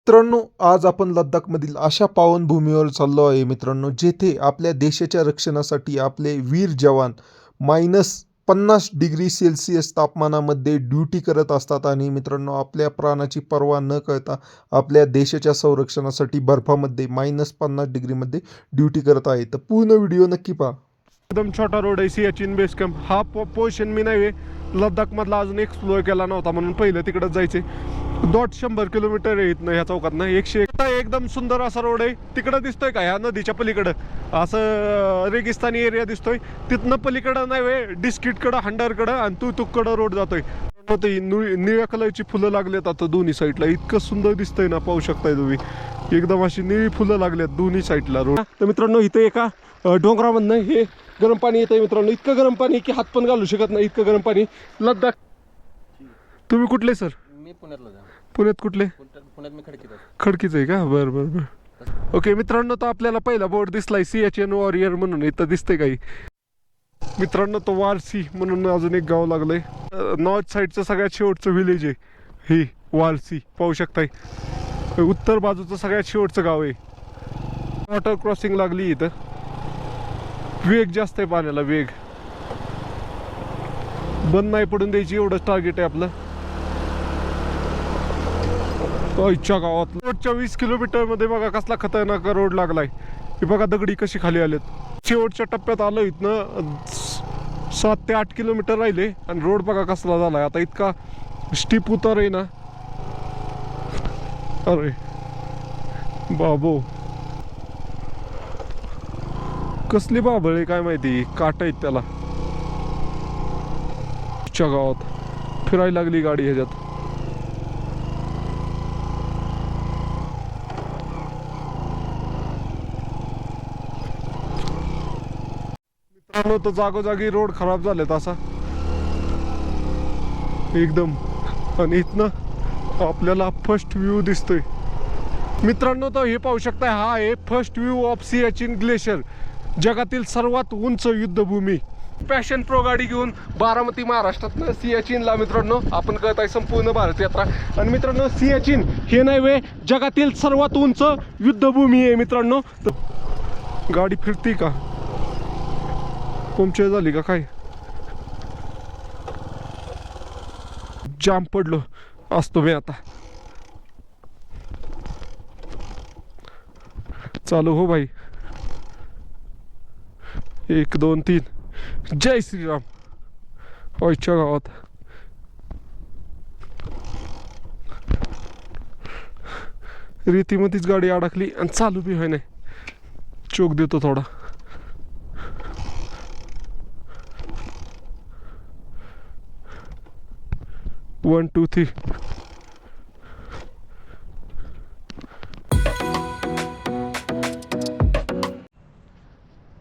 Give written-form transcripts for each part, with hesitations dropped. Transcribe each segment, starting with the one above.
मित्रांनो, आज आपण लद्दाखमधील अशा पावनभूमीवर चाललो आहे मित्रांनो, जेथे आपल्या देशाच्या रक्षणासाठी आपले वीर जवान -50 डिग्री सेल्सिअस तापमानामध्ये ड्युटी करत असतात आणि मित्रांनो, आपल्या प्राणाची पर्वा न करता आपल्या देशाच्या संरक्षणासाठी बर्फामध्ये -50 डिग्रीमध्ये ड्युटी करत आहे. तर पूर्ण व्हिडिओ नक्की पहा. एकदम छोटा रोड आहे सियाचीन बेस कॅम्प. हा पोर्शन मी नाही लद्दाख मधला अजून एक्सप्लोअर केला नव्हता, म्हणून पहिलं तिकडे जायचे. 100 किलोमीटर आहे इथनं ह्या चौकातनं. 101 एकदम सुंदर असा रोड आहे. तिकडं दिसतोय का ह्या नदीच्या पलीकडं असं रेगिस्तानी एरिया दिसतोय. तिथनं पलीकडं नाही वे डिस्किटकडं हंडरकडं आणि तुकडं रोड जातोय. निळ्या कलरची फुलं लागलेत आता दोन्ही साईडला. इतकं सुंदर दिसतंय ना, पाहू शकताय तुम्ही. एकदम अशी निळी फुलं लागलेत दोन्ही साईडला रोड. तर मित्रांनो, इथे एका डोंगरामधनं हे गरम पाणी येतंय मित्रांनो. इतकं गरम पाणी की हात पण घालू शकत नाही, इतकं गरम पाणी. लद्दाख. तुम्ही कुठले सर? मी पुण्यातला. पुण्यात कुठले? पुण्यात मी खडकीच आहे का? बरं बरं बरं. ओके मित्रांनो, तर आपल्याला पहिला बोर्ड दिसलाय सियाचीन वॉरियर म्हणून. इथं दिसतंय काही मित्रांनो. तो वारसी म्हणून अजून एक गाव लागलंय. नॉर्थ साईडचं सगळ्यात शेवटचं विलेज आहे हे वारसी. पाहू शकताय उत्तर बाजूचं सगळ्यात शेवटचं गाव आहे. वॉटर क्रॉसिंग लागली इथं. वेग जास्त आहे पाण्याला, वेग बंद नाही पडून द्यायची, एवढंच टार्गेट आहे आपलं. इच्छा गावात रोडच्या 20 किलोमीटर मध्ये बघा कसला खतरनाक रोड लागलाय. हे बघा दगडी कशी खाली आलेत. शेवटच्या टप्प्यात आलो. इथनं 7 ते 8 किलोमीटर राहिले आणि रोड बघा कसला झालाय आता. इतका स्टीप उतार आहे ना. अरे बाबो, कसली बाबळ आहे काय माहिती. काट आहेत त्याला. गावात फिरायला लागली गाडी ह्याच्यात. मित्रांनो, तर जागोजागी रोड खराब झालेत असा एकदम. आणि इथनं आपल्याला फर्स्ट व्ह्यू दिसतोय मित्रांनो. तर हे पाहू शकताय, हा आहे first view of Siachen glacier, जगातील सर्वात उंच युद्धभूमी. पॅशन प्रो गाडी घेऊन बारामती महाराष्ट्रातनं सियाचीनला मित्रांनो आपण करत आहे संपूर्ण भारत यात्रा. आणि मित्रांनो, सियाचीन हे नाही वे जगातील सर्वात उंच युद्धभूमी आहे मित्रांनो. तर गाडी फिरती का? पंक्चर झाली का काय? जाम पडलो असतो मी आता. चालू हो भाई. 1 2 3. जय श्रीराम. ओयच्या गावात रेतीमध्येच गाडी अडकली आणि चालू बी व्हाय नाही. चोक देतो थोडा. One two three.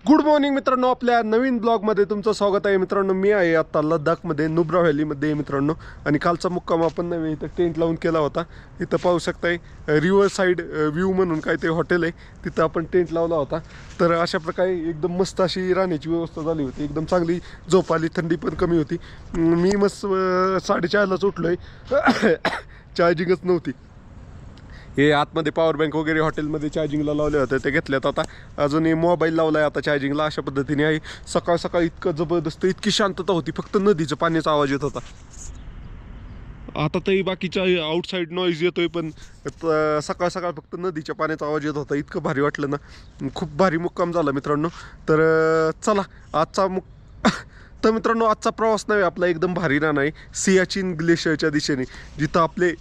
Good morning मित्रांनो, आपल्या नवीन ब्लॉगमध्ये तुमचं स्वागत आहे मित्रांनो. मी आहे आता लद्दाखमध्ये नुब्रा व्हॅलीमध्ये मित्रांनो. आणि कालचा मुक्काम आपण नव्हे इथं टेंट लावून केला होता. इथं पाहू शकताय रिव्हर साईड व्ह्यू म्हणून काय ते हॉटेल आहे, तिथं आपण टेंट लावला होता. तर अशा प्रकारे एकदम मस्त अशी राहण्याची व्यवस्था झाली होती. एकदम चांगली झोप आली, थंडी पण कमी होती. मी मस्त 4:30लाच उठलो आहे. चार्जिंगच नव्हती. हे आतमध्ये पॉवर बँक वगैरे हॉटेलमध्ये चार्जिंगला लावले होते, ते घेतल्यात आता. अजून मोबाईल लावला आहे आता चार्जिंगला. अशा पद्धतीने आहे. सकाळ सकाळ इतकं जबरदस्त, इतकी शांतता होती. फक्त नदीचं पाण्याचा आवाज येत होता. आता तरी बाकीच्या आउटसाईड नॉईज येतोय, पण सकाळ सकाळ फक्त नदीच्या पाण्याचा आवाज येत होता. इतकं भारी वाटलं ना. खूप भारी मुक्काम झाला मित्रांनो. तर चला आजचा तर मित्रांनो, आजचा प्रवास नाही आपला एकदम भारी राहणार आहे सियाचीन ग्लेशियरच्या दिशेने, जिथं आपले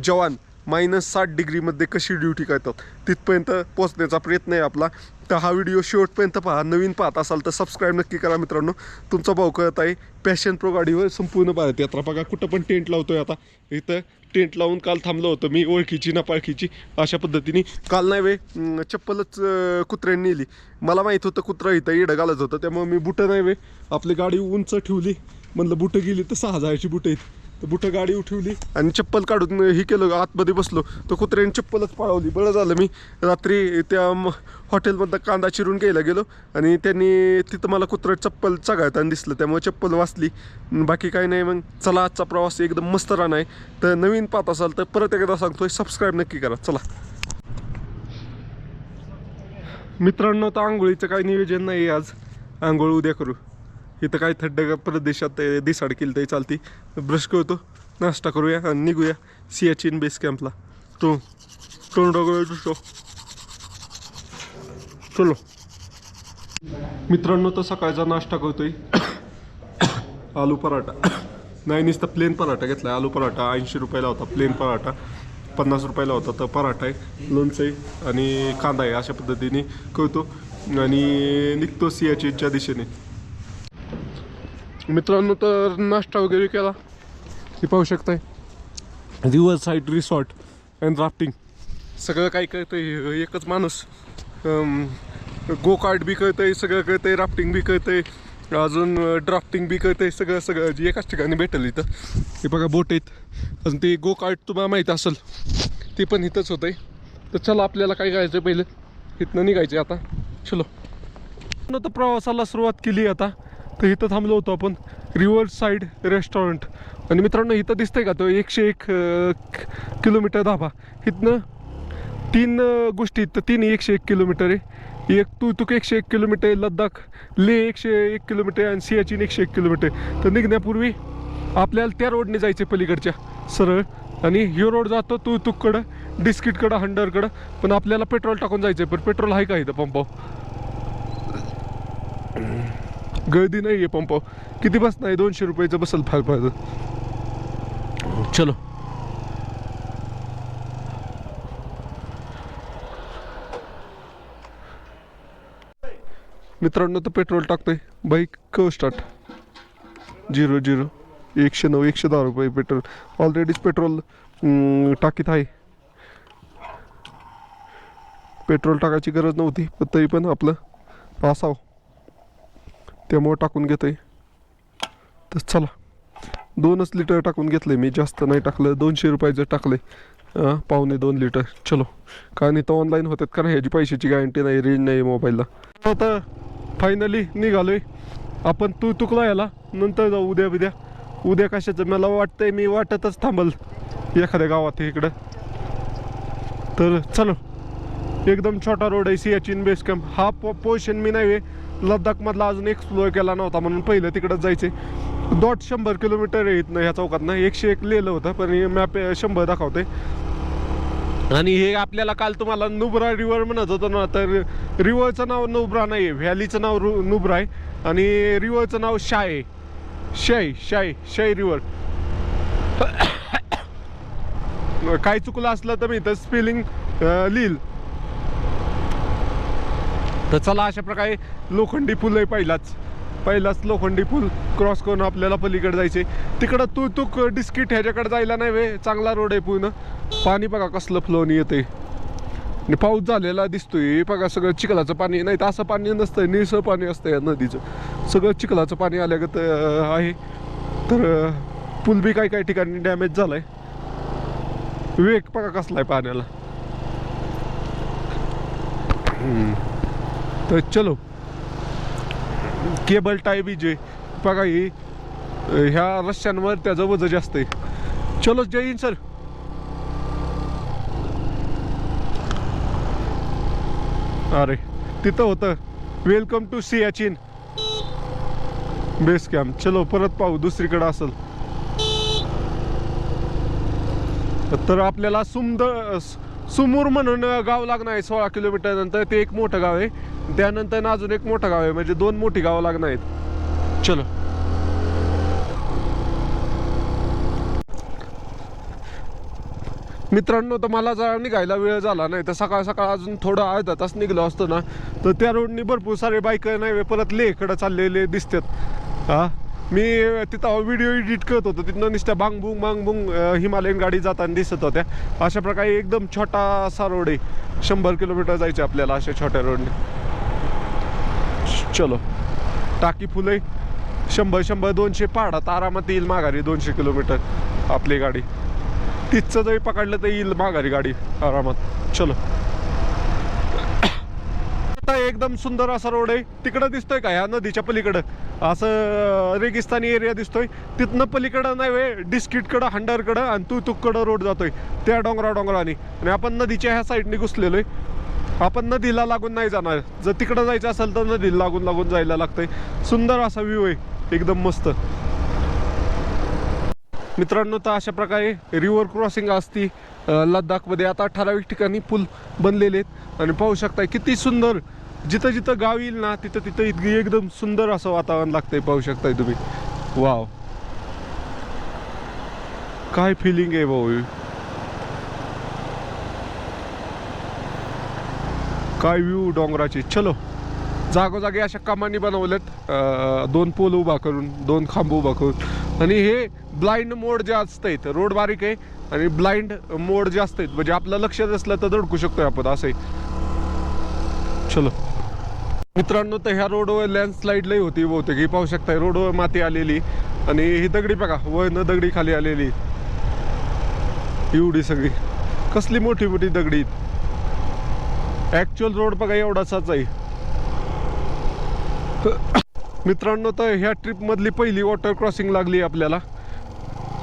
जवान -60 डिग्रीमध्ये कशी ड्युटी करतात तिथपर्यंत पोहोचण्याचा प्रयत्न आहे आपला. तर हा व्हिडिओ शेवटपर्यंत पहा. नवीन पाहत असाल तर सबस्क्राईब नक्की करा मित्रांनो. तुमचा भाऊ करत आहे पॅशन प्रो गाडीवर संपूर्ण भारत यात्रा. बघा कुठं पण टेंट लावतोय आता. इथं टेंट लावून काल थांबलो होतो मी, ओळखीची ना पाळखीची. अशा पद्धतीने काल नाही वे चप्पलच कुत्र्यांनी नेली. मला माहीत होतं कुत्रा इथं येडं घालत होतं, त्यामुळे मी बुटं नाही वे आपली गाडी उंच ठेवली. म्हणलं बुटं गेली तर 6000ची बुटं आहेत. तर बुटं गाडी उठवली आणि चप्पल काढून ही केलं, आतमध्ये बसलो तर कुत्र्याने चप्पलच पळवली. बरं झालं मी रात्री त्या हॉटेलमधनं कांदा चिरून घ्यायला गेलो आणि त्यांनी तिथं मला कुत्रं चप्पल चघळताना दिसलं, त्यामुळे चप्पल वाचली. बाकी काही नाही. मग चला, आजचा प्रवास एकदम मस्त राहणार आहे. तर नवीन पाहत असाल तर परत एकदा सांगतोय, सबस्क्राईब नक्की करा. चला मित्रांनो, तर आंघोळीचं काही नियोजन नाही आज, आंघोळ उद्या करू. इथं काही थंड प्रदेशात दिसाड केली तरी चालती. ब्रश करतो, नाश्ता करूया आणि निघूया सियाचीन बेस कॅम्पला. चलो मित्रांनो, तर सकाळचा नाश्ता करतोय आलू पराठा. नाही, नुसतं प्लेन पराठा घेतला. आलू पराठा 80 रुपयाला होता, प्लेन पराठा 50 रुपयाला होता. तर पराठा आहे, लोणचं आहे आणि कांदा आहे. अशा पद्धतीने करतो आणि निघतो सियाचीनच्या दिशेने. मित्रांनो, तर नाश्ता वगैरे केला. हे पाहू शकताय, river side resort and rafting सगळं काय कळतंय. एकच माणूस गो कार्ट बी कळतंय, सगळं कळतंय, राफ्टिंग बी कळतंय, अजून ड्राफ्टिंग बी कळतंय. सगळं जे एकाच ठिकाणी भेटेल इथं. हे बघा बोट आहेत. अजून ते गो कार्ट तुम्हाला माहीत असेल, ते पण इथंच होतंय. तर चला, आपल्याला काय करायचं पहिलं, इथनं निघायचं आता. चलो. तर प्रवासाला सुरुवात केली आता. तर इथं थांबलो होतो आपण, रिव्हर साईड रेस्टॉरंट. आणि मित्रांनो, इथं दिसतंय का तो 101 किलोमीटर धाबा. इथनं 3 गोष्टी, तर 3 101 किलोमीटर आहे. एक तुक 101 किलोमीटर आहे, लद्दाख लेह 101 किलोमीटर आणि सियाचीन 101 किलोमीटर. तर निघण्यापूर्वी आपल्याला त्या रोडने जायचं पलीकडच्या सरळ. आणि ह्यो रोड जातो तुककडं, डिस्किटकडं, हंडरकडं. पण आपल्याला पेट्रोल टाकून जायचं. पण पेट्रोल आहे का इथं पंपावर? गर्दी नाही आहे पंपावर. किती बस नाही, 200 रुपयाचं बसल फार फार. चलो. मित्रांनो, तर पेट्रोल टाकतोय. बाईक कव स्टार्ट 0 109 110 रुपये पेट्रोल. ऑलरेडीच पेट्रोल टाकीत आहे. पेट्रोल टाकायची गरज नव्हती, पण तरी पण आपलं असावं त्यामुळं टाकून घेतोय. तर चला, 2च लिटर टाकून घेतलंय मी, जास्त नाही टाकलं. 200 रुपयाचं टाकलंय, 1.25 लिटर. चलो, कारण इथं ऑनलाईन होतात, कारण ह्याची पैशाची गॅरंटी नाही, रेंज नाही मोबाईलला. आता फायनली निघालोय आपण तुकला याला. नंतर जाऊ उद्या कशाचं मला वाटतंय, मी वाटतच थांबल एखाद्या गावात इकडं. तर चलो, एकदम छोटा रोड आहे सियाचीन बेस कॅम्प. हा पोर्शन मी नाही लद्दाखमधला अजून एक्सप्लोअर केला नव्हता, म्हणून पहिलं तिकडंच जायचं. 100 किलोमीटर आहे इथनं, ह्या चौकातनं. 101 लिहिलं होतं, पण मॅप 100 दाखवते. आणि हे आपल्याला काल तुम्हाला नुब्रा रिव्हर म्हणत होतो ना, तर रिव्हरचं नाव नुब्रा नाही आहे, व्हॅलीचं नाव नुब्रा आहे आणि रिव्हरचं नाव शाय रिव्हर. काय चुकलं असलं तर मी इथं स्पेलिंग लिहिल. तर चला, अशा प्रकारे लोखंडी पूल आहे, पहिलाच लोखंडी पूल क्रॉस करून आपल्याला पलीकडे जायचे. तिकडं तुक डिस्किट ह्याच्याकडे जायला नाही वे, चांगला रोड आहे पूर्ण. पाणी बघा कसलं फ्लोनी येते आणि पाऊस झालेला दिसतोय. बघा सगळं चिखलाचं पाणी, नाही तर असं पाणी नसतंय, निळसर पाणी असतं या नदीचं. सगळं चिखलाचं पाणी आल्यागत आहे. तर पूल बी काही ठिकाणी डॅमेज झालाय. वेग बघा कसला आहे पाण्याला. तर चलो, केबल टाय बी जे बघा, ही ह्या रस्त्यांवर त्याचं वजन जास्त आहे. चलो, जय हिंद सर. अरे तिथं होतं welcome to Siachen base camp. चलो, परत पाहू दुसरीकडे असेल तर. आपल्याला सुमूर म्हणून गाव लागणार आहे 16 किलोमीटर नंतर. ते एक मोठं गाव आहे, त्यानंतर अजून एक मोठं गाव आहे, म्हणजे 2 मोठी गावं लागणार आहेत. चलो. मित्रांनो, तर मला जरा निघायला वेळ झाला, नाही तर सकाळ अजून थोडं अर्धा तास निघलो असतो ना, तर त्या रोडनी भरपूर सारे बाईक नाही परत लेहकडे चाललेले दिसतात. हा, मी तिथं व्हिडिओ एडिट करत होतो, तिथनं नुसत्या बांगबुंग हिमालयन गाडी जाताना दिसत होत्या. अशा प्रकारे एकदम छोटासा रोड आहे, 100 किलोमीटर जायचे आपल्याला अशा छोट्या रोडने. चलो, टाकी फुल आहे 100 200 पाडात आरामात येईल माघारी. 200 किलोमीटर आपली गाडी. 30चं जरी पकडलं तर येईल माघारी गाडी आरामात. चलो, आता एकदम सुंदर असा रोड आहे. तिकडं दिसतोय का ह्या नदीच्या पलीकडं असं रेगिस्तानी एरिया दिसतोय. तिथनं पलीकडं नाही वे डिस्किटकडं हंडरकडं आणि तुकडं रोड जातोय त्या डोंगराने. आणि आपण नदीच्या ह्या साईडने घुसलेलो आहे. आपण नदीला लागून नाही जाणार. जर तिकडं जायचं असेल तर नदीला लागून जायला लागतंय. सुंदर असा व्ह्यू आहे, एकदम मस्त. मित्रांनो, तर अशा प्रकारे रिव्हर क्रॉसिंग असती लडाखमध्ये. आता ठराविक ठिकाणी पूल बनलेले आहेत आणि पाहू शकताय किती सुंदर. जिथं जिथं गाव येईल ना तिथं एकदम सुंदर असं वातावरण लागतंय. पाहू शकताय तुम्ही. वाव, काय फिलिंग आहे भाऊ, काय व्ह्यू डोंगराची. चलो, जागोजागी अशा कमानी बनवल्यात 2 पोल उभा करून, 2 खांब उभा करून. आणि हे ब्लाइंड मोड जे असतं, रोड बारीक आहे आणि ब्लाइंड मोड जे असतात म्हणजे आपलं लक्ष नसलं तर धडकू शकतोय आपण असं आहे. चलो मित्रांनो, तर ह्या रोडवर लँडस्लाईड लई होती बहुतेक. ही पाहू शकताय रोडवर माती आलेली आणि ही दगडी बघा वळण दगडी खाली आलेली. एवढी सगळी कसली मोठी मोठी दगडी. ऍक्च्युअल रोड बघा एवढासाच आहे. मित्रांनो, तर ह्या ट्रिप मधली पहिली वॉटर क्रॉसिंग लागली आपल्याला.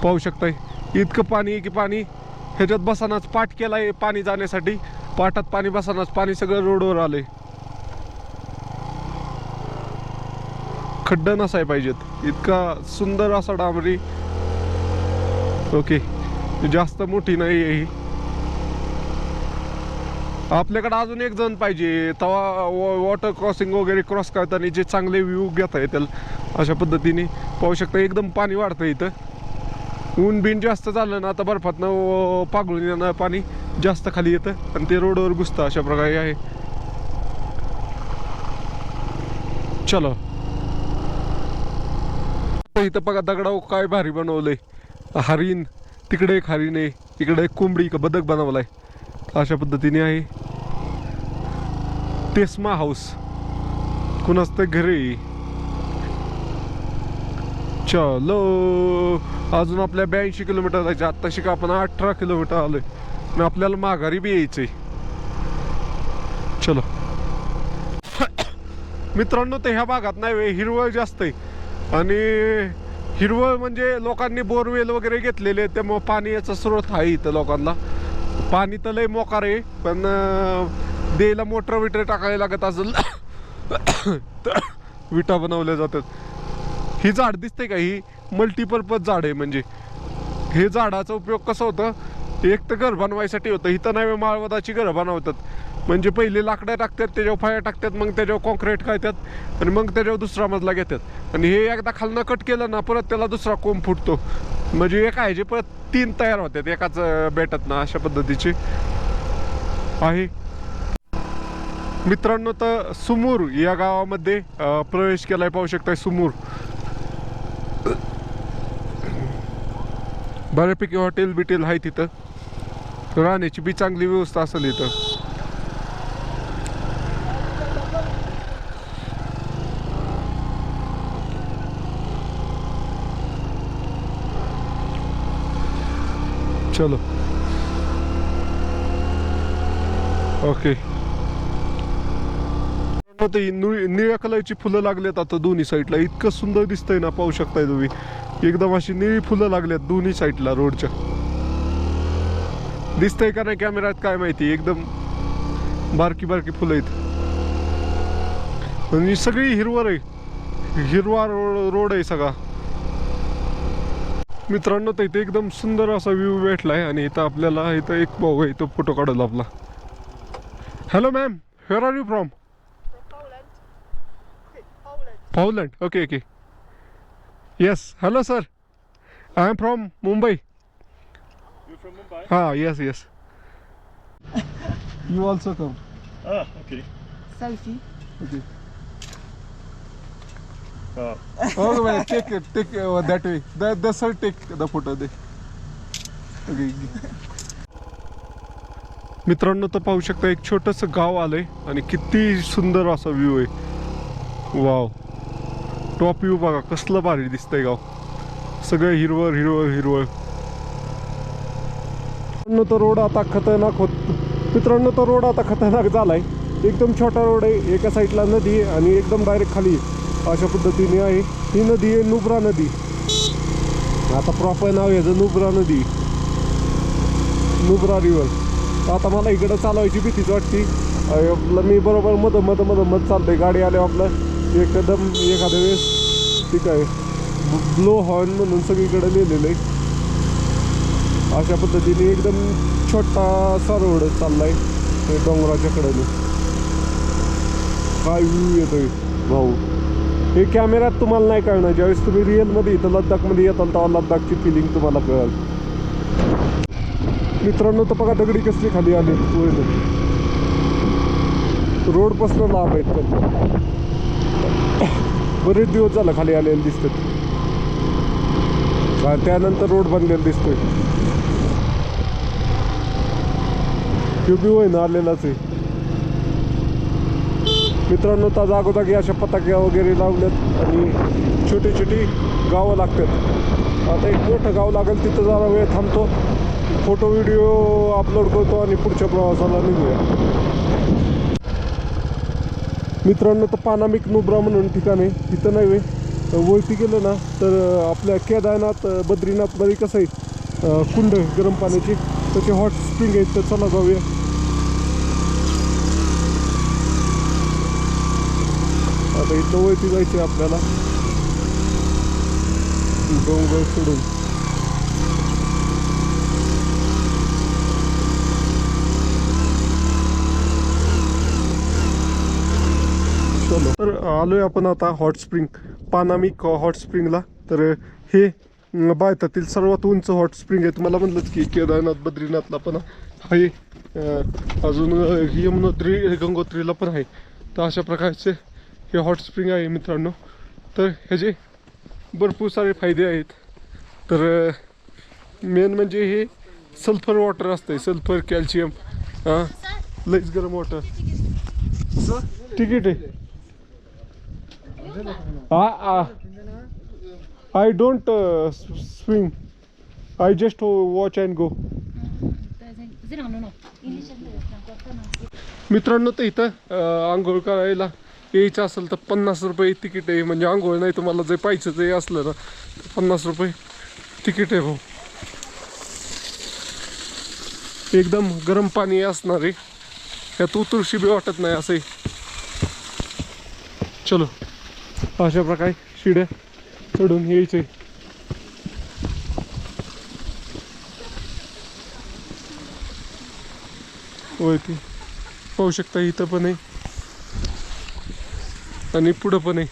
पाहू शकताय इतकं पाणी की पाणी ह्याच्यात बसानाच पाठ केलाय पाणी जाण्यासाठी. पाटात पाणी बसानाच पाणी सगळं रोडवर आलंय. खड्डा नसाय पाहिजेत इतका सुंदर असा डांबरी. ओके, जास्त मोठी नाही आहे ही. आपल्याकडे अजून एक जण पाहिजे तेव्हा वॉटर क्रॉसिंग वगैरे क्रॉस करताना जे चांगले व्ह्यू घेता येतील अशा पद्धतीने. पाहू शकता एकदम पाणी वाढतं इथं. ऊन बिन जास्त झालं ना आता बर्फातनं पागळून येणं पाणी जास्त खाली येतं आणि ते रोडवर घुसतं. अशा प्रकारे आहे. चलो, इथं बघा दगडावर काय भारी बनवलंय. हरिण, तिकडे एक हरिण आहे, इकडे एक कोंबडी का बदक बनवलाय. अशा पद्धतीने आहे. तेस्मा हाऊस कुणाच ते घरी. चलो, अजून आपल्या 82 किलोमीटर जायचे. आत्ताशी का आपण 18 किलोमीटर आलोय आणि आपल्याला माघारी बी यायचंय. चलो मित्रांनो, तर ह्या भागात नाही हिरवळ जास्त आहे आणि हिरवळ म्हणजे लोकांनी बोरवेल वगैरे घेतलेले आहेत त्यामुळे पाण्याचा स्रोत आहे इथं लोकांना. पाणी तर लय मोकार आहे पण द्यायला मोटर विटर टाकायला लागत असेल तर विटा बनवल्या जातात. ही झाड दिसते का, ही मल्टीपर्पज झाड आहे. म्हणजे हे झाडाचा उपयोग कसा होतं, एक तर घर बनवायसाठी होतं. इथं नाही माळवदाची घरं बनवतात. म्हणजे पहिले लाकडं टाकतात, त्याच्यावर फाया टाकतात, मग त्याच्यावर कॉन्क्रीट काढतात आणि मग त्याच्यावर दुसरा मजला घेतात. आणि हे एकदा खालनं कट केलं ना परत त्याला दुसरा कोंब फुटतो. म्हणजे एक आहे जे परत 3 तयार होतात एकाच बेटात ना. अशा पद्धतीची आहे. मित्रांनो, तर सुमूर या गावामध्ये प्रवेश केलाय. पाहू शकताय सुमूर. बऱ्यापैकी हॉटेल बिटेल आहे तिथं. राहण्याची बी चांगली व्यवस्था असेल इथं. चलो ओके. निळ्या कलरची फुलं लागल्यात आता दोन्ही साईडला. इतकं सुंदर दिसतंय ना. पाहू शकताय तुम्ही एकदम अशी निळी फुलं लागल्यात दोन्ही साईडला रोडच्या. दिसतंय का नाही कॅमेऱ्यात काय माहिती. एकदम बारकी बारकी फुलं आहेत आणि सगळी हिरवळ आहे. हिरवा रोड आहे सगळा. मित्रांनो, तर इथे एकदम सुंदर असा व्ह्यू भेटलाय आणि इथं आपल्याला इथं एक भाऊ आहे तो फोटो काढला आपला. Hello ma'am, where are you from? Poland. Okay, okay. Yes. Hello, sir. I am from Mumbai. You're from Mumbai? Ah, yes, yes. You also come. Ah, okay. Selfie. Okay. Oh, Okay, man, take that way. The sir take the photo there. Okay. मित्रांनो, तर पाहू शकता एक छोटंसं गाव आलंय आणि किती सुंदर असा व्ह्यू आहे. वाव, टॉप व्ह्यू बघा कसलं भारी दिसतंय गाव. सगळं हिरवळ हिरवळ हिरवळ. मित्रांनो तो रोड आता खतरनाक झालाय. एकदम छोटा रोड आहे. एका साईडला नदी आहे आणि एकदम डायरेक्ट खाली अशा पद्धतीने आहे. ही नदी आहे नुब्रा नदी. आता प्रॉपर नाव याचं नुब्रा नदी, नुब्रा रिव्हर. आता मला इकडं चालवायची भीतीच वाटते. मी बरोबर मध चालतंय. गाडी आल्या आपलं एकदम एखाद्या वेळेस ठीक आहे ब्लो हॉर्न म्हणून सगळीकडे लिहिलेलं आहे. अशा पद्धतीने एकदम छोटासा रोड चाललाय डोंगराच्या कडेने. काय व्ह्यू येतोय भाऊ. हे कॅमेऱ्यात तुम्हाला नाही कळणार. ज्यावेळेस तुम्ही रिअलमध्ये इथं लद्दाखमध्ये येताल तेव्हा लद्दाखची फिलिंग तुम्हाला कळेल. मित्रांनो तर बघा दगडी कसली खाली आली. रोडपासून लांब आहेत पण बरेच दिवस झालं खाली आलेले दिसतात. त्यानंतर रोड बनलेला दिसतोय. क्युबी होय ना आलेलाच आहे. मित्रांनो तर जागोजागी अशा पताक्या वगैरे लावल्यात आणि छोटी छोटी गावं लागतात. आता एक मोठं गाव लागेल तिथं जरा वेळ थांबतो, फोटो व्हिडिओ अपलोड करतो आणि पुढच्या प्रवासाला निघूया. मित्रांनो तर पानामिक नुब्रा म्हणून ठिकाण आहे. तिथं नाही वरती गेलं ना तर आपल्या केदारनाथ बद्रीनाथमध्ये कसं आहे कुंड गरम पाण्याची त्याचे हॉट स्प्रिंग आहेत. तर चला जाऊया. आता इथं वरती जायचं आहे आपल्याला डोंगर सोडून. तर आलोय आपण आता हॉट स्प्रिंग पानामिक हॉट स्प्रिंगला. तर हे भारतातील सर्वात उंच हॉट स्प्रिंग आहे. तुम्हाला म्हणलंच की केदारनाथ बद्रीनाथला पण आहे, अजून यमुनोत्री गंगोत्रीला पण आहे. तर अशा प्रकारचे हे हॉट स्प्रिंग आहे मित्रांनो. तर ह्याचे भरपूर सारे फायदे आहेत. तर मेन म्हणजे हे सल्फर वॉटर असते. सल्फर कॅल्शियम लईच गरम वॉटर. तिकीट आहे. I don't swim. I just watch and go. मित्रांनो तर इथं आंघोळ करायला यायचं असेल तर 50 रुपये तिकीट आहे. म्हणजे आंघोळ नाही तुम्हाला जे पाहिजे जे असलं ना 50 रुपये तिकीट आहे भाऊ. एकदम गरम पाणी असणार आहे. यात उतरशी बी वाटत नाही असं. चलो अशा प्रकारे शिड्या चढून यायचे. वरती पाहू शकता इथं पण आहे आणि पुढं पण आहे.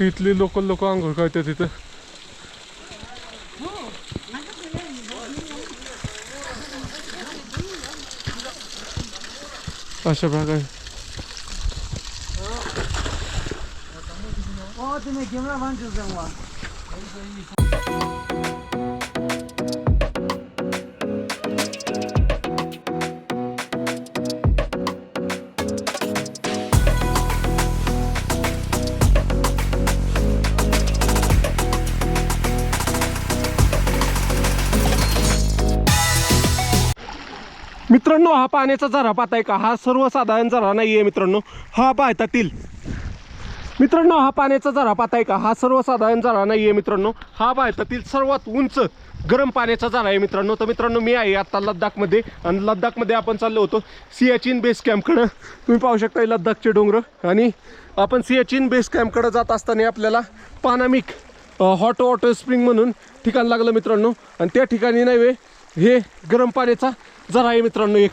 इथली लोकल लोक आंघोळ करतात तिथं. अशा प्रकारे मित्रांनो हा पाण्याचा झरा पाहताय का? हा सर्वसाधारण झरा नाही आहे मित्रांनो. हा भारतातील मित्रांनो हा पाण्याचा झरा पाहताय का? हा सर्वसाधारण झरा नाही आहे मित्रांनो. हा भारतातील सर्वात उंच गरम पाण्याचा झरा आहे मित्रांनो. तर मित्रांनो मी आहे आता लद्दाखमध्ये आणि लद्दाखमध्ये आपण चाललो होतो सियाचीन बेस कॅम्पकडं. तुम्ही पाहू शकता लद्दाखचे डोंगर आणि आपण सियाचीन बेस कॅम्पकडं जात असताना आपल्याला पानामिक हॉट वॉटर स्प्रिंग म्हणून ठिकाण लागलं मित्रांनो. आणि त्या ठिकाणी नाही हे गरम पाण्याचा झरा आहे मित्रांनो. एक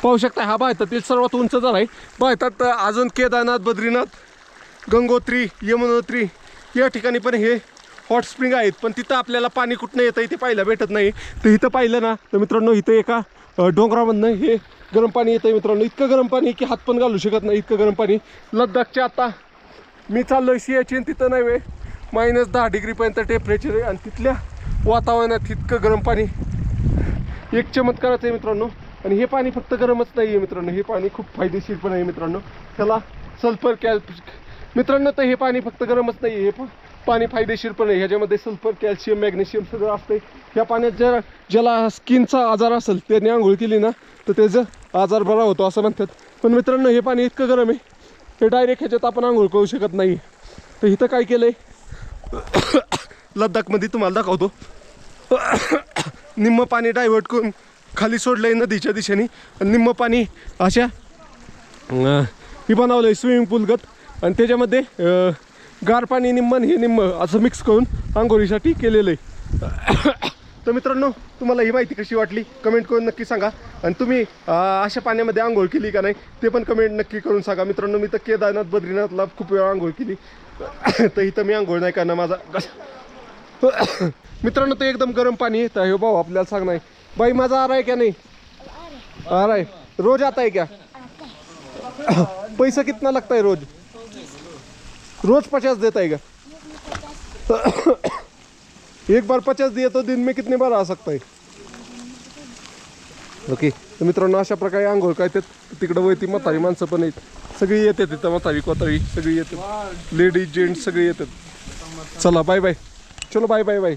पाहू शकता हा भारतातील सर्वात उंच झरा आहे. भारतात अजून केदारनाथ बद्रीनाथ गंगोत्री यमुनोत्री या ठिकाणी पण हे हॉट स्प्रिंग आहेत. पण तिथं आपल्याला पाणी कुठनं येतं इथे पाहायला भेटत नाही. तर इथं पाहिलं ना तर मित्रांनो इथं एका डोंगरामधनं हे गरम पाणी येतं मित्रांनो. इतकं गरम पाणी की हात पण घालू शकत नाही इतकं गरम पाणी. लद्दाखच्या आता मी चाललो सियाचीन तिथं नाही -10 डिग्रीपर्यंत टेम्परेचर आहे आणि तिथल्या वातावरणात इतकं गरम पाणी एक चमत्कारच आहे मित्रांनो. आणि हे पाणी फक्त गरमच नाही आहे मित्रांनो, हे पाणी खूप फायदेशीर पण आहे मित्रांनो. त्याला सल्फर मित्रांनो, तर हे पाणी फक्त गरमच नाही आहे, हे पाणी फायदेशीर पण आहे. ह्याच्यामध्ये सल्फर, कॅल्शियम, मॅग्नेशियम सगळं असतं. ह्या पाण्यात जर ज्याला स्किनचा आजार असेल त्याने आंघोळ केली ना तर त्याचा आजार बरा होतो असं म्हणतात. पण मित्रांनो, हे पाणी इतकं गरम आहे, हे डायरेक्ट ह्याच्यात आपण आंघोळ करू शकत नाही. तर इथं काय केलं आहे लद्दाखमध्ये तुम्हाला दाखवतो. निम्म पाणी डायव्हर्ट करून खाली सोडलं आहे नदीच्या दिशेने, आणि निम्म पाणी अशा ही बनवलं आहे स्विमिंग पूलगत, आणि त्याच्यामध्ये गार पाणी निम्म हे निम्म असं मिक्स करून आंघोळीसाठी केलेलं आहे. तर मित्रांनो, तुम्हाला ही माहिती कशी वाटली कमेंट करून नक्की सांगा. आणि तुम्ही अशा पाण्यामध्ये आंघोळ केली का नाही ते पण कमेंट नक्की करून सांगा. मित्रांनो, मी तर केदारनाथ बद्रीनाथला खूप वेळा आंघोळ केली, तर इथं मी आंघोळ नाही करणार माझा मित्रांनो. ते एकदम गरम पाणी येतं हे भाऊ आपल्याला सांगणार भाई. माझा आ रहा है क्या नहीं आ रहा है? रोज आता है क्या? पैसा कितना लगता है रोज? रोज 50 देता है क्या? एक बार 50 दिए तो दिन में कितने बार आ सकता है? ओके. तर मित्रांनो, अशा प्रकारे आंघोळ काय तिकडं वरती म्हातारी माणसं पण आहेत, सगळी येतात तिथं, म्हातारी कोतारी सगळी येतात, लेडीज जेंट्स सगळे येतात. चला बाय बाय, चलो बाय बाय बाय.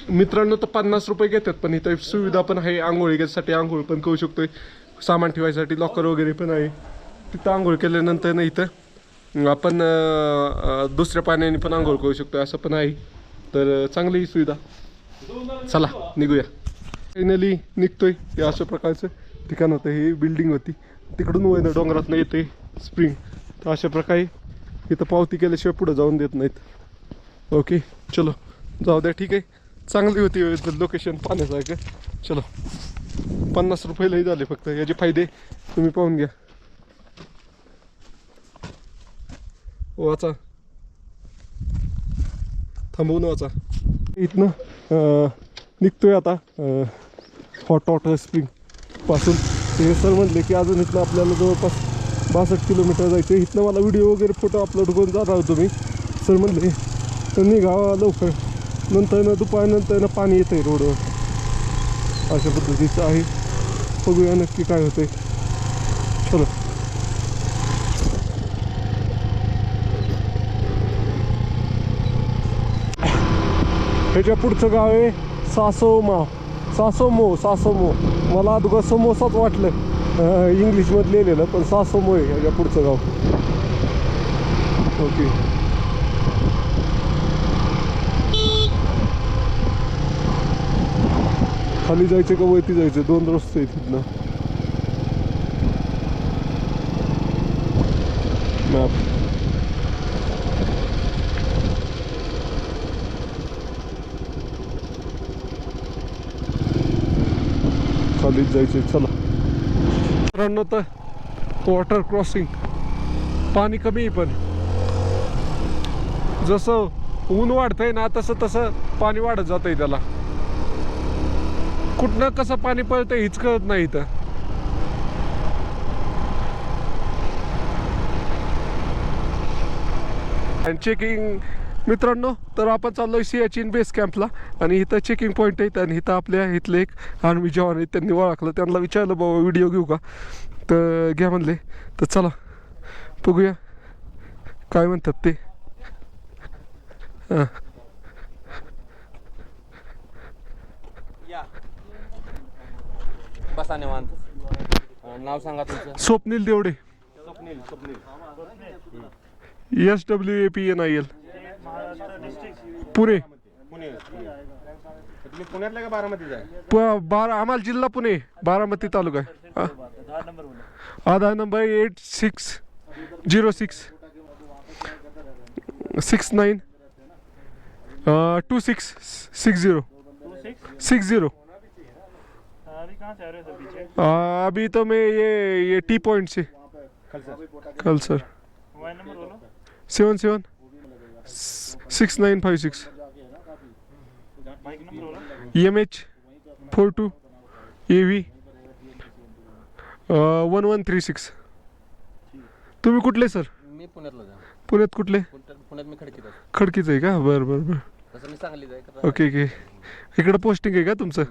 मित्रांनो, तर 50 रुपये घेतात, पण इथं सुविधा पण आहे आंघोळीसाठी. आंघोळ पण करू शकतोय, सामान ठेवायसाठी लॉकर वगैरे पण आहे. तिथं आंघोळ केल्यानंतर ना इथं आपण दुसऱ्या पाण्याने पण आंघोळ करू शकतो असं पण आहे. तर चांगली सुविधा. चला निघूया. फायनली निघतोय. हे अशा प्रकारचं ठिकाण होतं. ही बिल्डिंग होती, तिकडून वयनं डोंगरातनं येते स्प्रिंग. तर अशा प्रकारे इथं पावती केल्याशिवाय पुढं जाऊन देत नाहीत. ओके, चलो जाऊ द्या. ठीक आहे, चांगली होती लोकेशन पाहण्यासारखं. चलो, 50 रुपये झाले फक्त. याचे फायदे तुम्ही पाहून घ्या. वाचा, थांबवून वाचा. इथनं निघतोय आता हॉट वॉटर स्प्रिंग पासून. ते सर म्हटले की अजून इथनं आपल्याला जवळपास 62 किलोमीटर जायचं. इथनं मला व्हिडिओ वगैरे फोटो अपलोड करून जाणार होतो मी. सर म्हटले तर निघावा लवकर, नंतर दुपारनंतर पाणी येतं आहे रोडवर. अशा पद्धतीचं आहे. बघूया नक्की काय होतंय. चलो. ह्याच्या पुढचं गाव आहे सासोमो. मला अगोदर समोसाच वाटलं इंग्लिशमध्ये लिहिलेलं, पण सासोमो आहे ह्याच्या पुढचं गाव. ओके. खाली जायचं का वरती जायचं? 2 रस्ते आहेत तिथनं. मॅप. खालीच जायचं. चला मित्रांनो, तर वॉटर क्रॉसिंग पाणी कमी आहे, पण जसं ऊन वाढतंय ना तसं तसं पाणी वाढत जातंय. त्याला कुठनं कसं पाणी पळतंय हीच कळत नाही इथं. आणि चेकिंग मित्रांनो, तर आपण चाललोय सियाचीन बेस कॅम्पला, आणि इथं चेकिंग पॉईंट आहेत. आणि इथं आपल्या इथले एक आर्मी जवान आहेत, त्यांनी ओळखलं. त्यांना विचारलं बाबा व्हिडिओ घेऊ का, तर घ्या म्हणले. तर चला बघूया काय म्हणतात ते. हां, बसा निवांत. नाव सांगा तुमचं. स्वप्नील देवडे. SWAPNIL, पुणे. तुम्ही पुण्यातला का बारामतीचा आहे? आम्हाला जिल्हा पुणे, बारामती तालुका आहे. आधार नंबर 8606692660. अभी कहाँ से आ रहे हो सर पीछे? अभी तो मैं ये टी पॉइंट से कल सर. मोबाइल नंबर बोलो. 776956 बाइक नंबर बोलो. MH42 AV 1136. तुम्ही कुठले सर? मी पुण्यातला आहे. पुण्यात कुठले? पुण्यात मी खडकीत आहे. खडकीच आहे का? बरं बरं बरं. तसं मी सांगलीच आहे. Okay okay. इकडं पोस्टिंग आहे का तुमचं?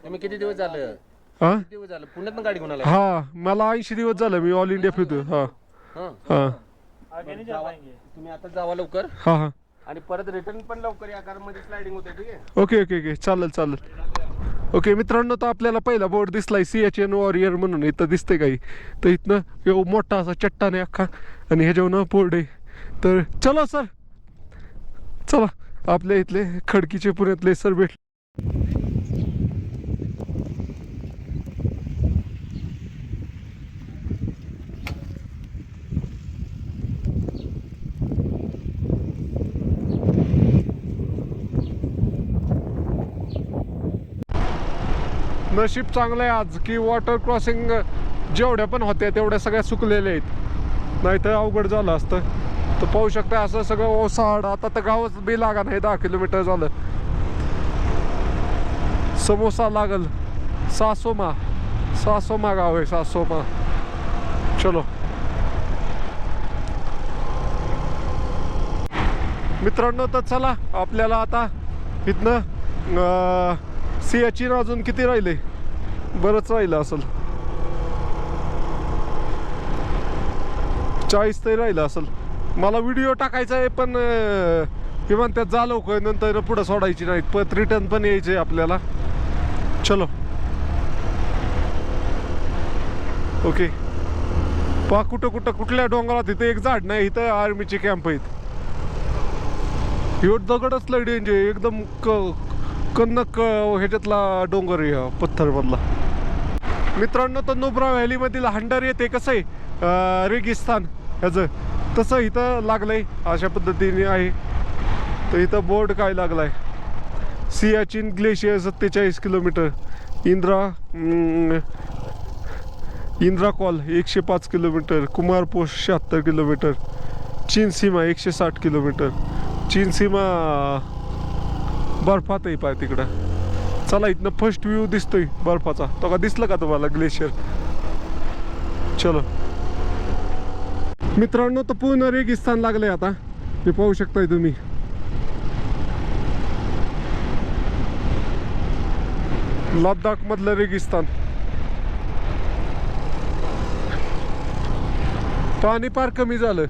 तुम्ही किती दिवस झालं? हा किती दिवस झालं पुण्यात गाडी घेऊन आला? हा मला 80 दिवस झालं मी ऑल इंडिया फिरतो. हा हां. हा आगे नहीं जा पाएंगे. तुम्ही आता जावा लवकर हा हा आणि परत रिटर्न पण लवकर या कारण मध्ये स्लायडिंग होते. ठीक आहे. ओके ओके ओके चालेल चालेल. ओके मित्रांनो, तर आपल्याला पहिला बोर्ड दिसलाय CHN वॉरियर म्हणून. इथं दिसते काही तर इथनं एवढा मोठा असा चट्टान आहे अख्खा आणि ह्याच्यावर बोर्ड आहे. तर चला सर, चला आपल्या इथले खडकीचे पुण्यातले सर भेट. नशीब चांगलं आहे आज की वॉटर क्रॉसिंग जेवढ्या पण होत्या तेवढ्या सगळ्या सुकलेल्या आहेत, नाही तर अवघड झालं असतं. तर पाहू शकता असं सगळं ओसाड. आता तर गावच बी लागा नाही, 10 किलोमीटर झालं. समोसा लागल. सासोमा गाव आहे, सासोमा. चलो मित्रांनो, तर चला आपल्याला आता इथनं CHN अजून किती राहिले? बरंच राहिलं असेल, 40 तरी राहिलं असेल. मला व्हिडिओ टाकायचा आहे पण हे म्हणतात जा लवकर, नंतर पुढं सोडायची नाहीत, परत रिटर्न पण यायचे आपल्याला. चलो ओके. पहा कुठल्या डोंगरात इथं एक झाड नाही, इथं आर्मीचे कॅम्प आहेत. ह्यो दगडच लय डेंजर, एकदम कन्नक ह्याच्यातला डोंगर आहे पत्थरमधला. मित्रांनो, तर नुब्रा व्हॅलीमधील हंडर येते कसं आहे रेगिस्तान ह्याचं, तसं इथं लागलंय अशा पद्धतीने आहे. तर इथं बोर्ड काय लागलाय, CHN glacier 47 kilometre, Indra call 105 kilometre, Kumar post 76 kilometre, चीन सीमा 160 किलोमीटर. चीन सीमा बर्फात आहे पाय तिकडं. चला इथनं फर्स्ट व्ह्यू दिसतोय बर्फाचा, तो का दिसलं का तुम्हाला ग्लेशियर? चलो मित्रांनो, तर पूर्ण रेगिस्तान लागलंय आता, हे पाहू शकताय तुम्ही. लडाख मधलं रेगिस्तान. पाणी फार कमी झालं.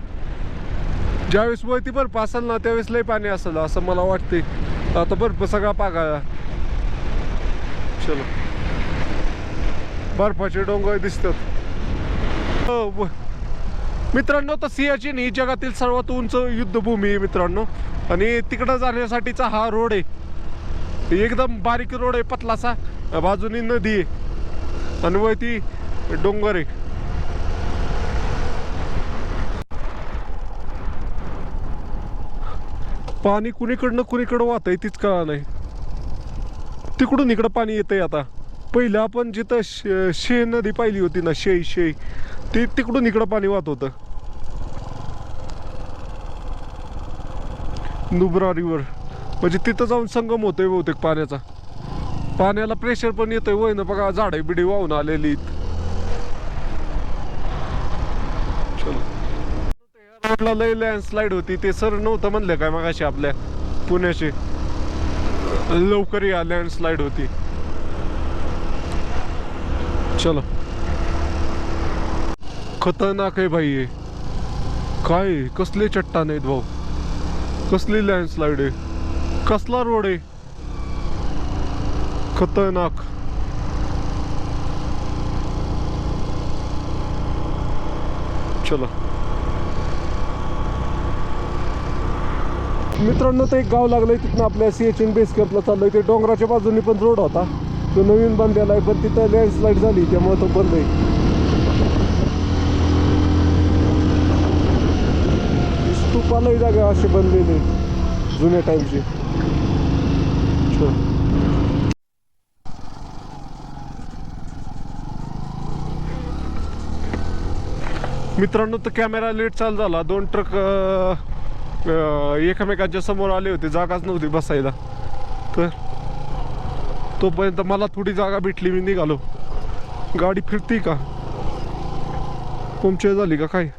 ज्यावेळेस वरती बर्फ असेल ना त्यावेळेस लय पाणी असेल असं मला वाटते. आता बर्फ सगळा पागाळा. चलो बर्फाचे डोंगर दिसतात. मित्रांनो, तर CHN ही जगातील सर्वात उंच युद्धभूमी आहे मित्रांनो. आणि तिकडं जाण्यासाठीचा हा रोड आहे, एकदम बारीक रोड आहे, पतलासा. बाजूनी नदी आहे आणि वरती डोंगर आहे. पाणी कुणीकडं वाहत आहे तीच कळा नाही. तिकडून इकडं पाणी येतंय आता. पहिलं आपण जिथं शे नदी पाहिली होती ना, शे ती तिकडून इकडं पाणी वाहत होतं. नुब्रा रिव्हर म्हणजे तिथं जाऊन संगम होतोय बहुतेक पाण्याचा. पाण्याला प्रेशर पण येतंय वय ना, बघा झाडे बिडे वाहून आलेली. चलो रोडला लय लँडस्लाईड होती, ते सर नव्हतं म्हणले काय मगाशी आपल्या पुण्याचे, लवकर या लँडस्लाईड होती. चलो खतरनाक आहे भाई हे. काय कसले चट्टान आहेत भाऊ, कसली लँडस्लाईड आहे, कसला रोड आहे खतरनाक. चलो मित्रांनो, ते एक गाव लागलंय, तिथनं आपल्या CHN बेस कॅम्पला चाललोय. ते डोंगराच्या बाजूनी पण रोड होता, तो नवीन बांधलेला आहे, पण तिथं लँडस्लाईड झाली त्यामुळे तो बंद आहे. स्तूपालाही जागा असे बनलेले जुन्या टाईमचे. मित्रांनो, तर कॅमेरा लेट चालू झाला. 2 ट्रक एकमेकांच्या समोर आले होते, जागाच नव्हती बसायला. तर तोपर्यंत मला थोडी जागा भेटली, मी निघालो. गाडी फिरती का, पंक्चर झाली का काय?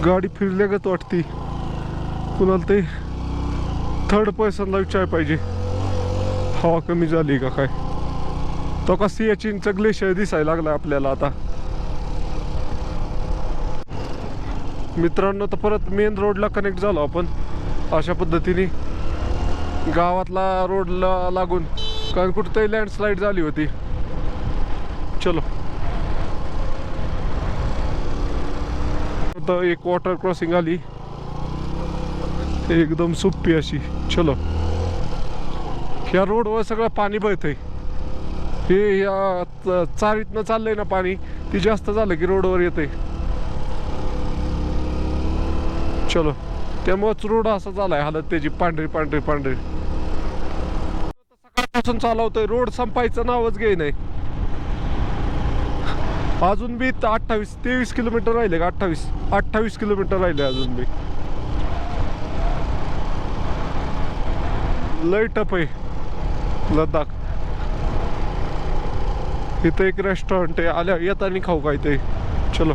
गाडी फिरल्यागत वाटती. कुणाला ते थर्ड पर्सनला विचार पाहिजे हवा कमी झाली का काय. तो का सियाचीनचा ग्लेशियर दिसायला लागला आपल्याला आता. मित्रांनो तर परत मेन रोडला कनेक्ट झालो आपण अशा पद्धतीने गावातला रोडला लागून, कारण कुठेतरी लँडस्लाईड झाली होती. चलो आता एक वॉटर क्रॉसिंग आली एकदम सोपी अशी. चलो ह्या रोडवर सगळं पाणी बळतंय. हे या चारीतनं चाललंय ना पाणी, ती जास्त झालं की रोडवर येते. चलो त्यामुळेच रोड असा झालाय हालत त्याची पांढरी पांढरी पांढरी. सकाळपासून चालवतोय, रोड संपायचं नावच घे नाही. अजून बी 23 किलोमीटर राहिले का? 28 किलोमीटर राहिले अजून बी. लय टप आहे लडाख. इथं एक रेस्टॉरंट आहे, आल्या येताना खाऊ काय ते. चलो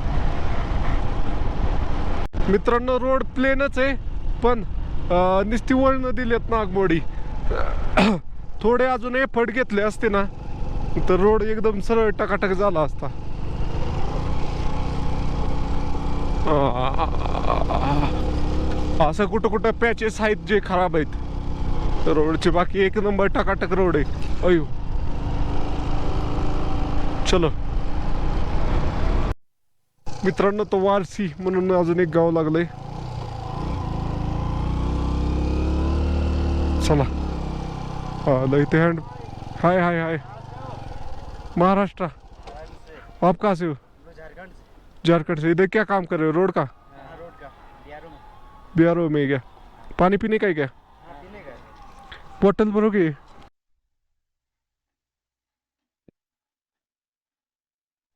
मित्रांनो रोड प्लेनच आहे पण निस्ती वळण दिलेत नागमोडी. थोडे अजून एफर्ट घेतले असते ना तर रोड एकदम सरळ टकाटक झाला असता. असं कुठं कुठं पॅचेस आहेत जे खराब आहेत रोडचे, बाकी एक नंबर टकाटक रोड आहे. अयो चलो मित्रांनो तो वारसी म्हणून अजून एक गाव लागलंय. चला हा इथे हँड. हाय हाय हाय महाराष्ट्र. आप कहाँ से हो? झारखंड से. इधर क्या काम कर रहे हो? रोड का? रोड का बिहारो में क्या पानी पीने का ही क्या? पीने का बोतल भरोगे?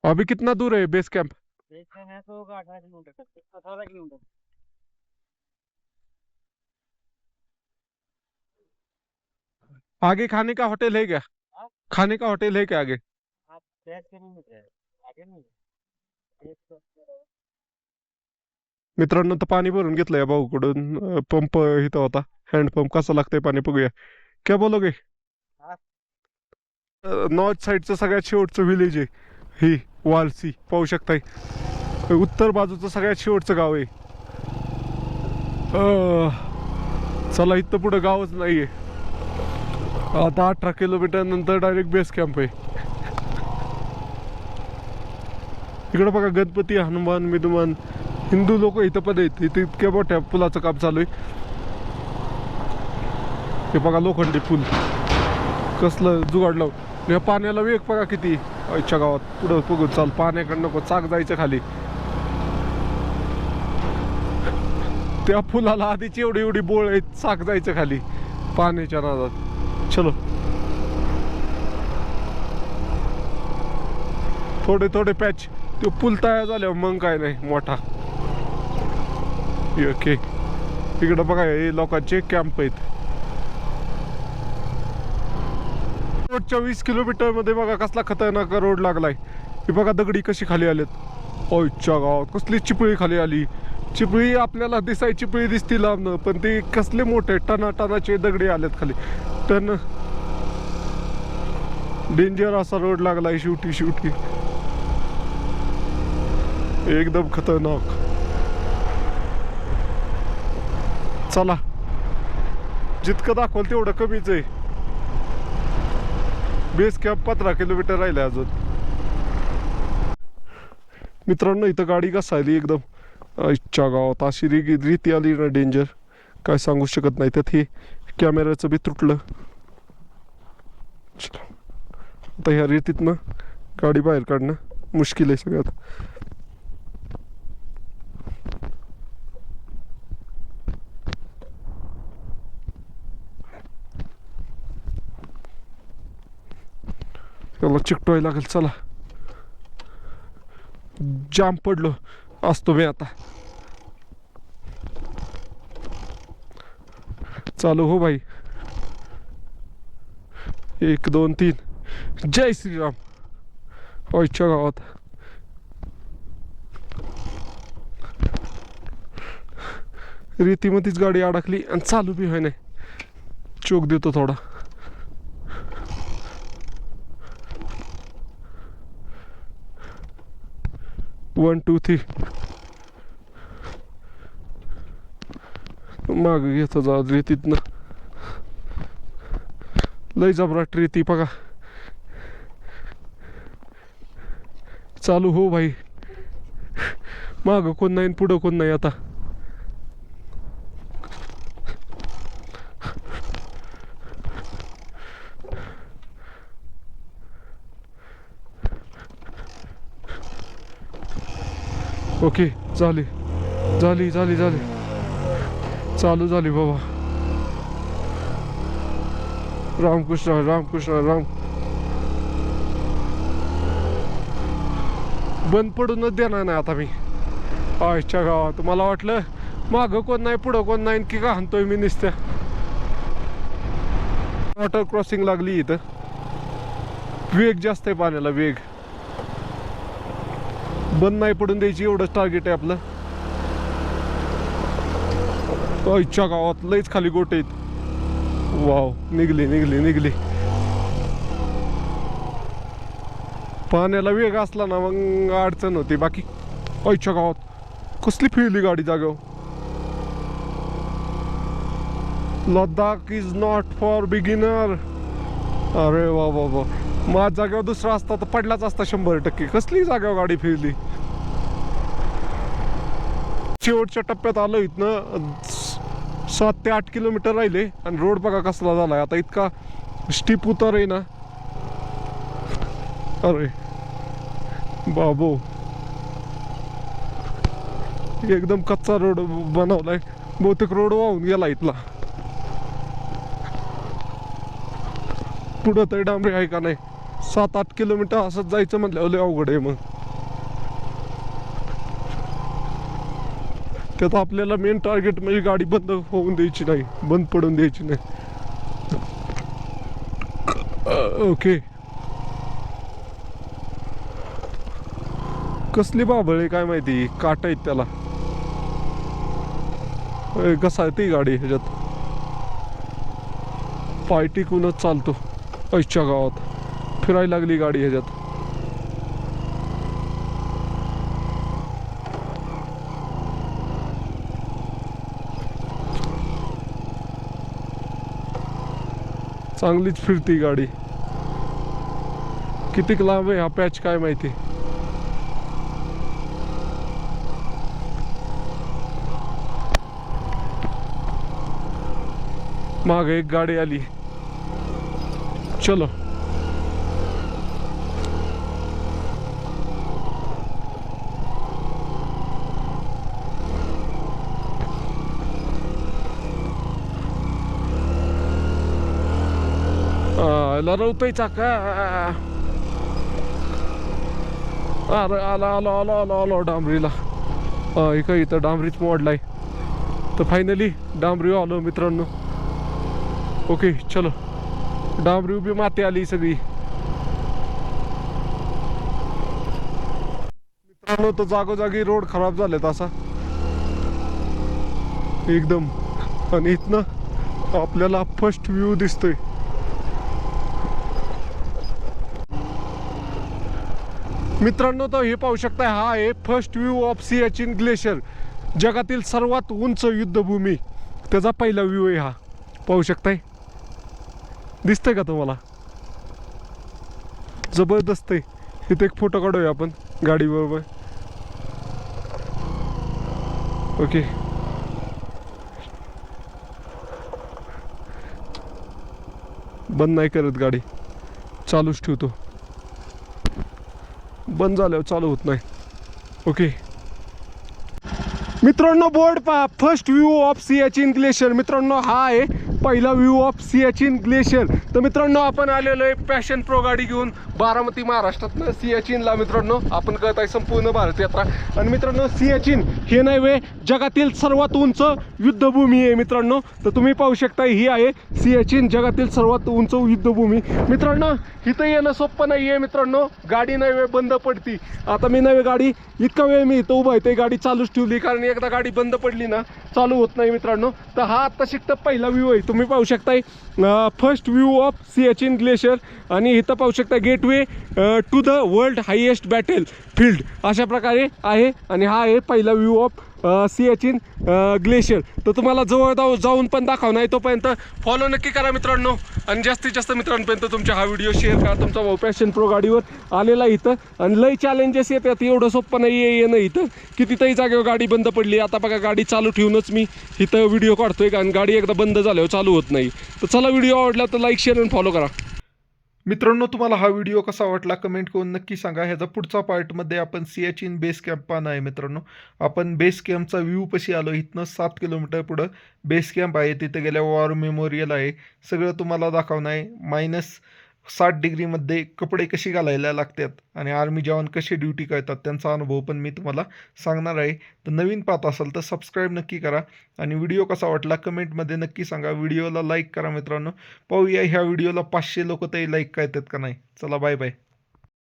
अभी कितना दूर है बेस कैंप? है तो 18 किलोमीटर 18 किलोमीटर. आगे खाने का होटल है क्या? खाने का होटल है क्या आगे? आप 10 किलोमीटर आगे नहीं. मित्रांनो तर पाणी भरून घेतलंय भाऊकडून. पंप इथं होता हँडपंप. कसा लागतंय पाणी बघूया. क्या बोलोगे? नॉर्थ साईडचं सगळ्यात शेवटचं विलेज आहे ही वालसी. पाहू शकताय उत्तर बाजूचं सगळ्यात शेवटचं गाव आहे. चला इथं पुढं गावच नाहीये. आता 18 किलोमीटर नंतर डायरेक्ट बेस कॅम्प आहे. इकडं बघा गणपती, हनुमान, मिदुमान, हिंदू लोक इथं पण आहेत. इथे इतक्या मोठ्या पुलाचं काम चालू आहे. हे बघा लोखंडी पूल कसलं जुगाड लावून. या पाण्याला वेग बघा किती आजच्या गावात. पुढं बघून चाल, पाण्याकडं नको चाक जायचं खाली. त्या पुलाला आधीची एवढी एवढी बोळ आहेत, चाक जायचं खाली पाण्याच्या नादात. चलो थोडे थोडे पॅच. तो पूल तयार झाल्यावर मग काय नाही मोठा. ओके इकडं बघा हे लोकांचे कॅम्प आहेत. रोडच्या 20 किलोमीटर मध्ये बघा कसला खतरनाक रोड लागलाय. हे बघा दगडी कशी खाली आलेत. ओच्या गावात कसली चिपळी खाली आली. चिपळी आपल्याला दिसायची चिपळी दिसती लांबनं, पण ते कसले मोठे टनाचे दगडी आलेत खाली. टन डेंजर असा रोड लागलाय शेवटी एकदम खतरनाक. चला जितकं दाखवल तेवढं कमीच आहे. बेस कॅम्प 15 किलोमीटर राहिले अजून. मित्रांनो इथं गाडी घसायली एकदम इच्छा गावात. अशी रीती आली ना डेंजर काय सांगू शकत नाही. त्यात हे कॅमेऱ्याचं बी तुटलं. आता ह्या रीतीतनं गाडी बाहेर काढणं मुश्किल आहे सगळ्यात. त्याला चिकटवायला लागेल. चला जाम पडलो असतो मी आता. चालू हो भाई. 1 2 3 जय श्रीराम. आजच्या गावात रेतीमध्येच गाडी अडकली आणि चालू बी व्हाय नाही. चोक देतो थोडा. One two three. माग घेतो जा रेतीतनं. लय जबराट रेती बघा. चालू हो भाई. माग कोण नाही पुढं कोण नाही आता. ओके झाली झाली झाली झाली. चालू झाली बाबा. रामकृष्ण रामकृष्ण राम. बंद पडूनच देणार नाही आता मी. आयच्या गावात मला वाटलं मागं कोण नाही पुढं कोण नाही की का हाणतोय मी नुसत्या. वॉटर क्रॉसिंग लागली इथं. वेग जास्त आहे पाण्याला वेग. बंद नाही पडून द्यायची एवढंच टार्गेट आहे आपलं. आईच्या गावात लईच खाली गोटे आहेत. वाव निघली निघली निघली. पाण्याला वेग असला ना मग अडचण होती बाकी. आईच्या गावात कसली फिरली गाडी जागेवर. Ladakh is not for beginner. अरे वा वा वा. माझ्या जागेवर दुसरा असता तर पडलाच असता 100%. कसली जागेवर गाडी फिरली. शेवटच्या टप्प्यात आलो. इथनं 7 ते 8 किलोमीटर राहिले आणि रोड बघा कसला झालाय आता. इतका स्टीप उतार आहे ना. अरे बाबो एकदम कच्चा रोड बनवलाय. बहुतेक रोड वाहून गेला इथला. पुढं तर डांबरी आहे का नाही. 7-8 किलोमीटर असंच जायचं म्हटल्यावर लय अवघड आहे. मग त्यात आपल्याला मेन टार्गेट म्हणजे गाडी बंद होऊन द्यायची नाही. बंद पडून द्यायची नाही. ओके. कसली बाबळ आहे काय माहिती. काट आहेत त्याला. कसा आहे ती गाडी ह्याच्यात. पाय टिकूनच चालतो. आईच्या गावात फिरायला लागली गाडी ह्याच्यात. चांगलीच फिरती गाडी. किती लांब आहे हा पॅच काय माहिती. मागे एक गाडी आली. चलो रवतोय चाका. अरे आला आलो आलो आलो आलो डांबरीला. इथं डांबरीच मोडलाय. तर फायनली डांबरी आलो मित्रांनो. ओके चलो. डांबरी उभी माती आली सगळी. मित्रांनो तर जागोजागी रोड खराब झालेत असा एकदम. आणि इथनं आपल्याला फर्स्ट व्ह्यू दिसतोय. मित्रांनो तर हे पाहू शकता. हा आहे first view of Siachen glacier. जगातील सर्वात उंच युद्धभूमी. त्याचा पहिला व्ह्यू आहे हा. पाहू शकताय. दिसतंय का तुम्हाला. जबरदस्त आहे. इथे एक फोटो काढूया आपण गाडी बरोबर. ओके. बंद नाही करत गाडी. चालूच ठेवतो. बंद झाल्यावर चालू होत नाही. ओके मित्रांनो बोर्ड पहा. First view of Siachen glacier. मित्रांनो हा आहे पहिला व्ह्यू ऑफ सियाचीन ग्लेशियर. तर मित्रांनो आपण आलेलो आहे पॅशन प्रो गाडी घेऊन बारामती महाराष्ट्रातनं सियाचीनला. मित्रांनो आपण करत आहे संपूर्ण भारत यात्रा. आणि मित्रांनो सियाचीन हे नव्हे जगातील सर्वात उंच युद्धभूमी आहे मित्रांनो. तर तुम्ही पाहू शकता ही आहे सियाचीन, जगातील सर्वात उंच युद्धभूमी. मित्रांनो इथं येणं सोपं नाही आहे मित्रांनो. गाडी नव्हे बंद पडती. आता मी नव्हे गाडी इतका वेळ मी इथं उभा आहे ते गाडी चालूच ठेवली, कारण एकदा गाडी बंद पडली ना चालू होत नाही मित्रांनो. तर हा आत्ता शिकता पहिला व्ह्यू आहे. तुम्ही पाहू शकताय first view of Siachen glacier. आणि इथं पाहू शकता gateway to the world highest battlefield अशा प्रकारे आहे. आणि हा आहे पहिला व्ह्यू ऑफ सियाचीन ग्लेशियर. तर तुम्हाला जवळ जाऊन पण दाखवणार आहे. तोपर्यंत फॉलो नक्की करा मित्रांनो. आणि जास्तीत जास्त मित्रांपर्यंत तुमच्या हा व्हिडिओ शेअर करा. तुमचा भाऊ पॅशन प्रो गाडीवर आलेला इथं. आणि लय चॅलेंजेस येतात, एवढं सोपं नाही आहे येणं इथं. कितीतरी जागेवर गाडी बंद पडली. आता बघा गाडी चालू ठेवूनच मी इथं व्हिडिओ काढतोय, कारण गाडी एकदा बंद झाल्यावर चालू होत नाही. तर चला व्हिडिओ आवडला तर लाईक शेअर आणि फॉलो करा. मित्रांनो तुम्हाला हा व्हिडिओ कसा वाटला कमेंट करून नक्की सांगा. ह्याचा पुढचा पार्टमध्ये आपण सियाचीन बेस कॅम्प पाहणार आहे मित्रांनो. आपण बेस कॅम्पचा व्ह्यू कशी आलो. इथनं 7 किलोमीटर पुढं बेस कॅम्प आहे. तिथे गेल्या वॉर मेमोरियल आहे. सगळं तुम्हाला दाखवणं आहे. -60 डिग्रीमध्ये कपडे कशी घालायला लागतात आणि आर्मी जवान कसे ड्युटी करतात त्यांचा अनुभव पण मी तुम्हाला सांगणार आहे. तर नवीन पाहत असाल तर सबस्क्राईब नक्की करा. आणि व्हिडिओ कसा वाटला कमेंटमध्ये नक्की सांगा. व्हिडिओला लाईक करा मित्रांनो. पाहूया ह्या व्हिडिओला 500 लोक तरी लाईक करतात का नाही. चला बाय बाय.